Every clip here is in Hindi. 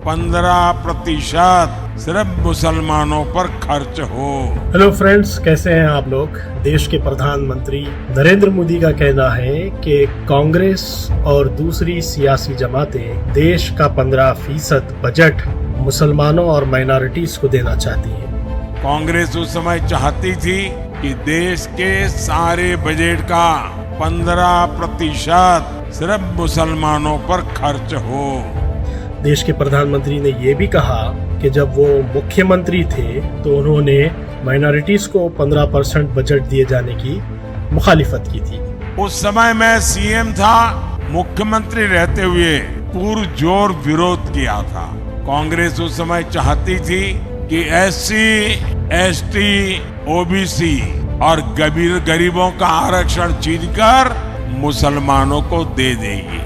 15% सिर्फ मुसलमानों पर खर्च हो। हेलो फ्रेंड्स, कैसे हैं आप लोग। देश के प्रधानमंत्री नरेंद्र मोदी का कहना है कि कांग्रेस और दूसरी सियासी जमातें देश का 15% बजट मुसलमानों और माइनॉरिटीज को देना चाहती है। कांग्रेस उस समय चाहती थी कि देश के सारे बजट का 15% सिर्फ मुसलमानों पर खर्च हो। देश के प्रधानमंत्री ने ये भी कहा कि जब वो मुख्यमंत्री थे तो उन्होंने माइनॉरिटीज को 15% बजट दिए जाने की मुखालिफत की थी। उस समय मैं सीएम था, मुख्यमंत्री रहते हुए पुरजोर विरोध किया था। कांग्रेस उस समय चाहती थी कि एससी, एसटी, ओबीसी और गरीबों का आरक्षण छीनकर मुसलमानों को दे देगी।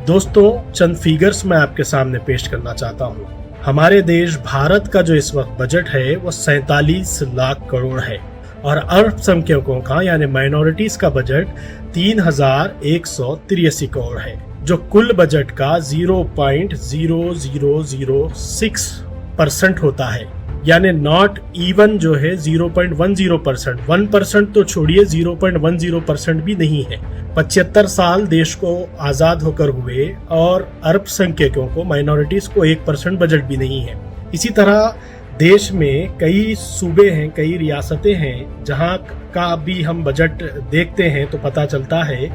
दोस्तों, चंद फिगर्स मैं आपके सामने पेश करना चाहता हूँ। हमारे देश भारत का जो इस वक्त बजट है वो 47 लाख करोड़ है और अल्पसंख्यकों का यानी माइनॉरिटीज का बजट 3183 करोड़ है, जो कुल बजट का 0.0006% होता है। यानी नॉट इवन जो है 0.10%, 1% तो छोड़िए, 0.10% भी नहीं है। 75 साल देश को आजाद होकर हुए और अल्पसंख्यकों को, माइनॉरिटीज को 1% बजट भी नहीं है। इसी तरह देश में कई सूबे हैं, कई रियासतें हैं जहां का भी हम बजट देखते हैं तो पता चलता है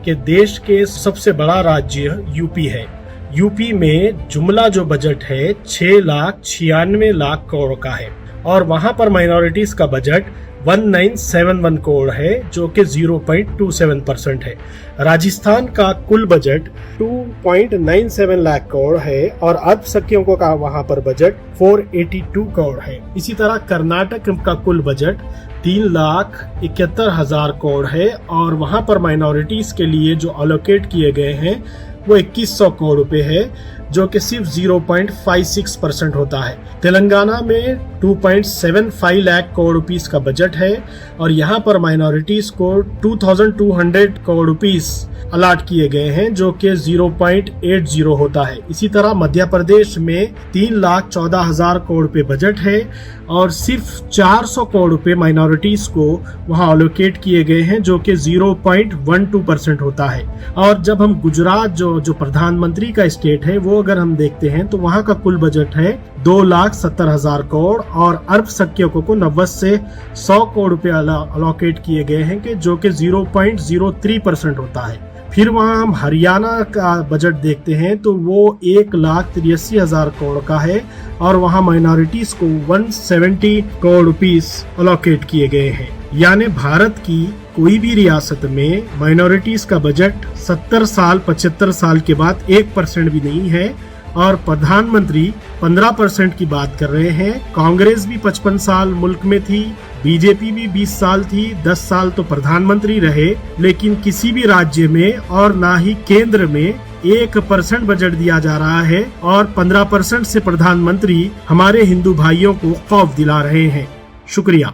कि देश के सबसे बड़ा राज्य यूपी है। यूपी में जुमला जो बजट है 6,96,00,000 करोड़ का है और वहां पर माइनॉरिटीज का बजट 1971 करोड़ है, जो कि 0.27% है। राजस्थान का कुल बजट 2.97 लाख करोड़ है और अल्पसंख्यकों का वहां पर बजट 482 करोड़ है। इसी तरह कर्नाटक का कुल बजट 3,71,000 करोड़ है और वहां पर माइनॉरिटीज के लिए जो अलोकेट किए गए हैं वो 2100 करोड़ रुपए है, जो कि सिर्फ 0.56% होता है। तेलंगाना में 2.75 लाख करोड़ रुपीस का बजट है और यहाँ पर माइनॉरिटीज को 2200 करोड़ रुपीस अलाट किए गए हैं, जो कि 0.80 होता है। इसी तरह मध्य प्रदेश में 3,14,000 करोड़ रुपए बजट है और सिर्फ 400 करोड़ रुपए माइनॉरिटीज को वहाँ अलोकेट किए गए हैं, जो कि 0.12% होता है। और जब हम गुजरात जो प्रधानमंत्री का स्टेट है वो अगर हम देखते हैं तो वहाँ का कुल बजट है 2,70,000 करोड़ और अल्पसंख्यकों को 90 से 100 करोड़ रुपए अलोकेट किए गए हैं, कि जो कि 0.03% होता है। फिर वहाँ हम हरियाणा का बजट देखते हैं तो वो 1,83,000 करोड़ का है और वहाँ माइनॉरिटीज को 170 करोड़ रुपीस अलोकेट किए गए हैं। यानी भारत की कोई भी रियासत में माइनॉरिटीज का बजट 70 साल 75 साल के बाद 1% भी नहीं है और प्रधानमंत्री 15% की बात कर रहे हैं। कांग्रेस भी 55 साल मुल्क में थी, बीजेपी भी 20 साल थी, 10 साल तो प्रधानमंत्री रहे, लेकिन किसी भी राज्य में और ना ही केंद्र में 1% बजट दिया जा रहा है और 15% से प्रधानमंत्री हमारे हिंदू भाइयों को खौफ दिला रहे हैं। शुक्रिया।